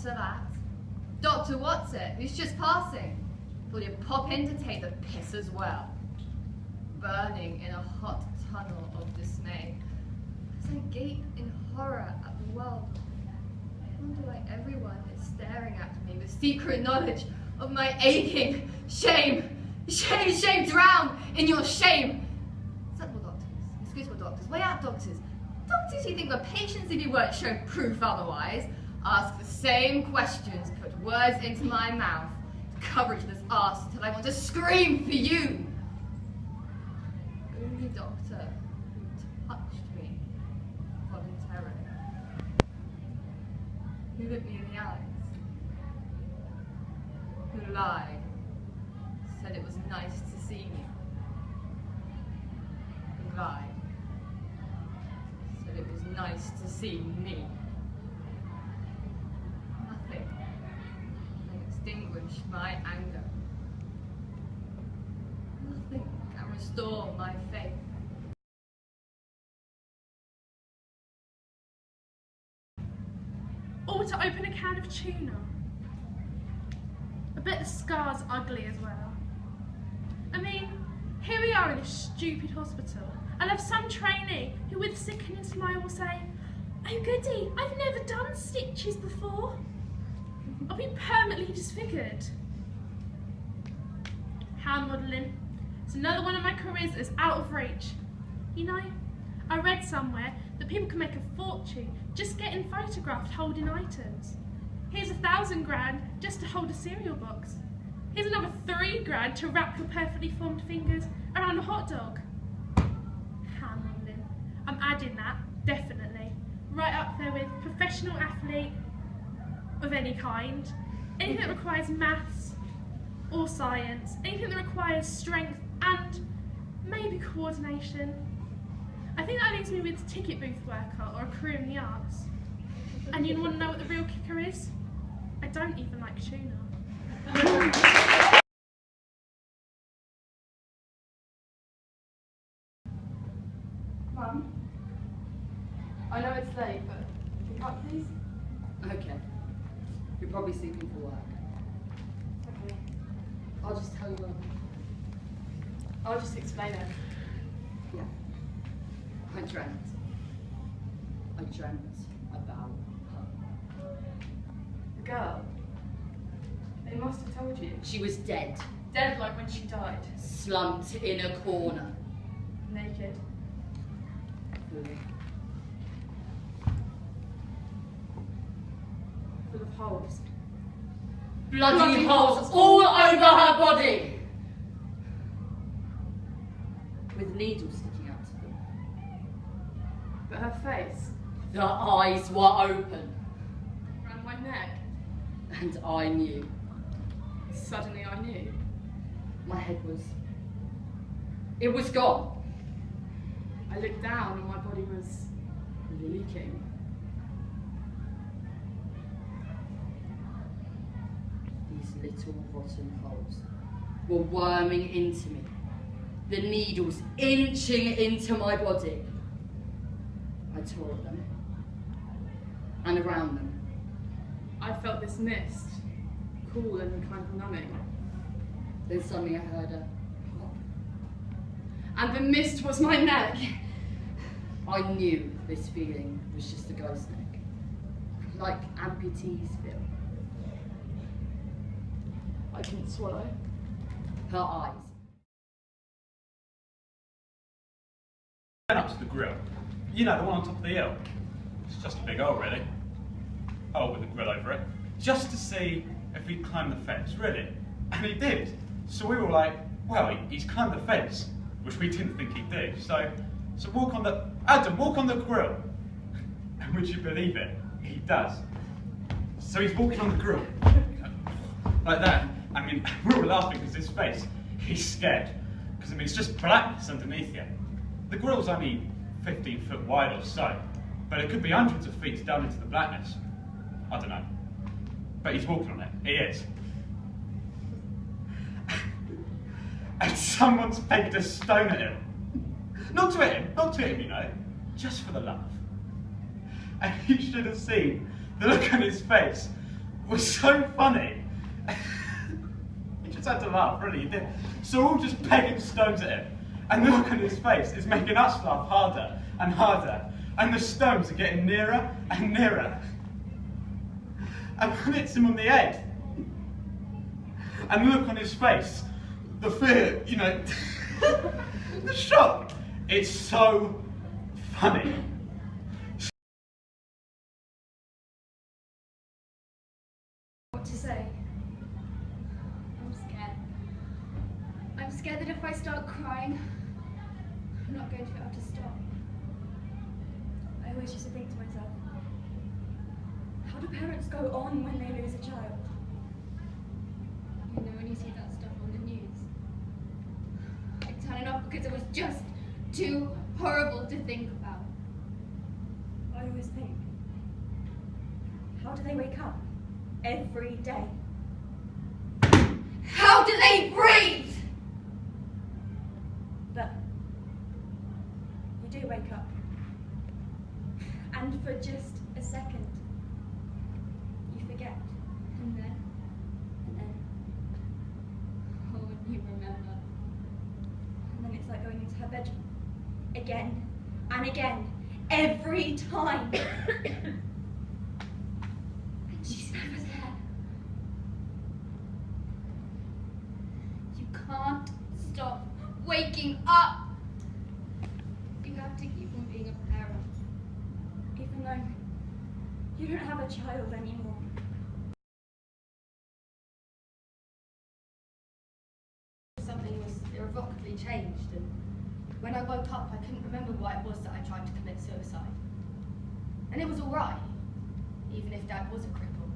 Doctor that? Doctor what's it? Who's just passing? Will you pop in to take the piss as well? Burning in a hot tunnel of dismay, as I gape in horror at the world. I wonder why everyone is staring at me with secret knowledge of my aching shame. Shame, shame, drown in your shame. Sensible doctors, excusable doctors, way out doctors. Doctors who think the patients if you weren't shown proof otherwise. Ask the same questions, put words into my mouth, coverage this arse until I want to scream for you. Only doctor who touched me voluntarily, who looked me in the eyes, who lied, said it was nice to see me, who lied, said it was nice to see me. Nothing can extinguish my anger. Nothing can restore my faith. Or to open a can of tuna. I bet the scar's ugly as well. I mean, here we are in this stupid hospital, and I've some trainee who with a sickening smile will say, "Oh goody, I've never done stitches before." I'll be permanently disfigured. Hand modelling. It's another one of my careers that's out of reach. You know, I read somewhere that people can make a fortune just getting photographed holding items. Here's 1,000 grand just to hold a cereal box. Here's another 3 grand to wrap your perfectly formed fingers around a hot dog. Hand modelling. I'm adding that, definitely. Right up there with professional athlete of any kind. Anything that requires maths or science. Anything that requires strength and maybe coordination. I think that leaves me with ticket booth worker or a career in the arts. And you want to know what the real kicker is? I don't even like tuna. Mum, I know it's late, but pick up, please. Okay. You're probably sleeping for work. Okay. I'll just tell you when. I'll just explain it. Yeah. I dreamt about her. The girl. They must have told you. She was dead, Dead like when she died. slumped in a corner. Naked. Full of holes. Bloody holes all over her body, with needles sticking out of them. But her face. The eyes were open, Around my neck. and I knew. Suddenly I knew. My head was... it was gone. I looked down and my body was leaking. These little rotten holes were worming into me, the needles inching into my body. I tore at them and around them. I felt this mist, cool and kind of numbing. Then suddenly I heard a pop. And the mist was my neck. I knew this feeling was just a ghost neck, like amputees feel. I couldn't swallow. Her eyes. Went up to the grill. You know, the one on top of the hill. It's just a big hole, really. Hole with a grill over it. Just to see if he'd climb the fence, really. And he did. So we were like, well, he's climbed the fence, which we didn't think he'd do. So walk on the... Adam, walk on the grill. And would you believe it? He does. So he's walking on the grill. Like that. I mean, we were laughing because his face, he's scared. Because, I mean, it's just blackness underneath you. The grill's only 15 foot wide or so, but it could be hundreds of feet down into the blackness. I don't know. But he's walking on it. He is. And someone's pegged a stone at him. Not to hit him, you know, just for the laugh. And you should have seen the look on his face was so funny. He just had to laugh, really, he did. So we're all just pegging stones at him, and the look on his face is making us laugh harder and harder, and the stones are getting nearer and nearer. And one hits him on the head. And the look on his face, the fear, you know, the shock. It's so funny. What to say? I'm scared. I'm scared that if I start crying, I'm not going to be able to stop. I always used to think to myself, how do parents go on when they lose a child? You know, when you see that stuff on the news, I turn it off because it was just too horrible to think about. I always think, how do they wake up every day? How do they breathe? But you do wake up. And for just a second, you forget. And then, oh, and you remember. And then it's like going into her bedroom. Again and again. Every time. And she's never there. You can't stop waking up. You have to keep on being a parent. Even though you don't have a child anymore. Something was irrevocably changed, and when I woke up, I couldn't remember why it was that I tried to commit suicide. And it was all right, even if Dad was a cripple.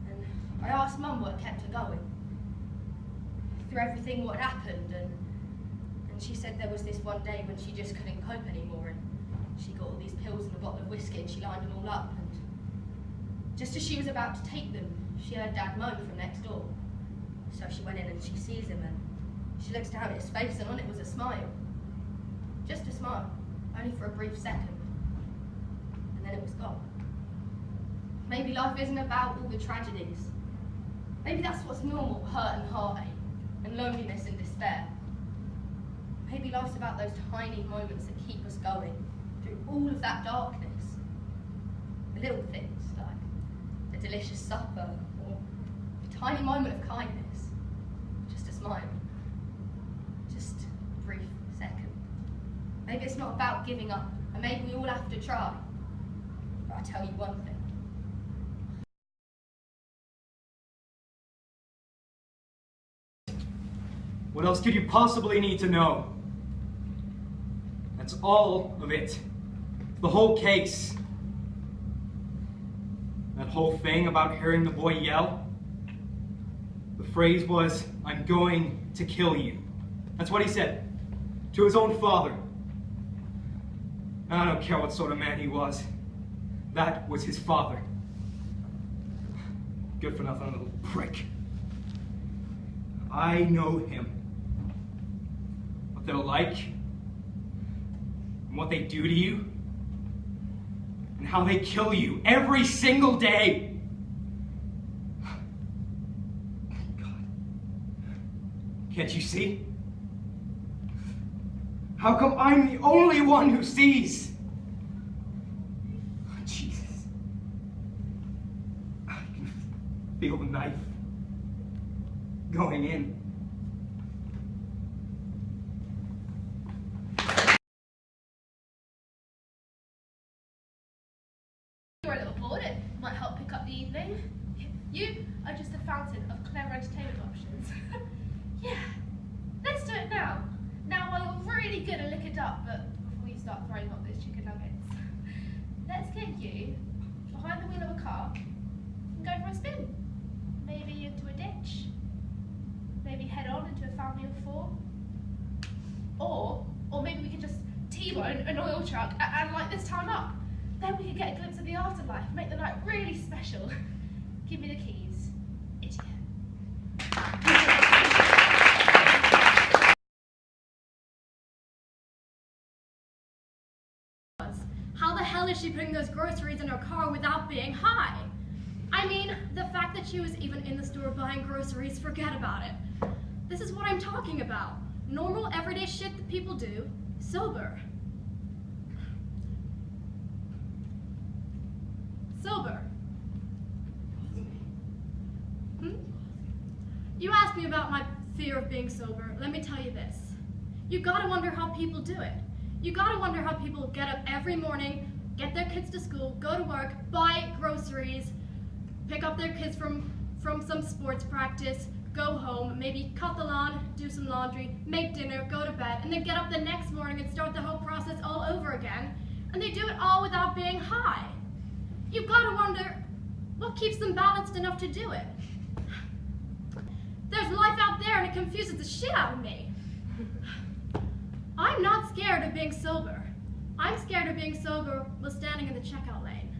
And I asked Mum what kept her going through everything what had happened, and she said there was this one day when she just couldn't cope anymore, and she got all these pills and a bottle of whiskey, and she lined them all up, and just as she was about to take them, she heard Dad moan from next door. So she went in and she sees him, and she looks down at his face, and on it was a smile. Just a smile, only for a brief second. And then it was gone. Maybe life isn't about all the tragedies. Maybe that's what's normal, hurt and heartache, and loneliness and despair. Maybe life's about those tiny moments that keep us going through all of that darkness. The little things, like a delicious supper, or a tiny moment of kindness. Just a smile. Just a brief second. Maybe it's not about giving up, and maybe we all have to try. But I tell you one thing. What else could you possibly need to know? That's all of it. The whole case. That whole thing about hearing the boy yell. The phrase was, "I'm going to kill you." That's what he said. To his own father. I don't care what sort of man he was. That was his father. Good for nothing little prick. I know him. What they're like. And what they do to you. And how they kill you every single day. God. Can't you see? How come I'm the only one who sees? Jesus. I can feel the knife going in. You're a little bored, it might help pick up the evening. You are just a fountain of clever entertainment options. Yeah, let's do it now. Now, while you're really good at lick it up, but before you start throwing up those chicken nuggets, let's get you behind the wheel of a car and go for a spin. Maybe into a ditch. Maybe head on into a family of 4. Or maybe we could just T-bone an oil truck and light this town up. Then we could get a glimpse of the afterlife, make the night really special. Give me the keys, idiot. How the hell is she putting those groceries in her car without being high? I mean, that she was even in the store buying groceries, forget about it. This is what I'm talking about. Normal, everyday shit that people do, sober. Sober. You asked me about my fear of being sober. Let me tell you this. You gotta wonder how people do it. You gotta wonder how people get up every morning, get their kids to school, go to work, buy groceries, pick up their kids from some sports practice, go home, maybe cut the lawn, do some laundry, make dinner, go to bed, and then get up the next morning and start the whole process all over again. And they do it all without being high. You've gotta wonder what keeps them balanced enough to do it. There's life out there and it confuses the shit out of me. I'm not scared of being sober. I'm scared of being sober while standing in the checkout lane.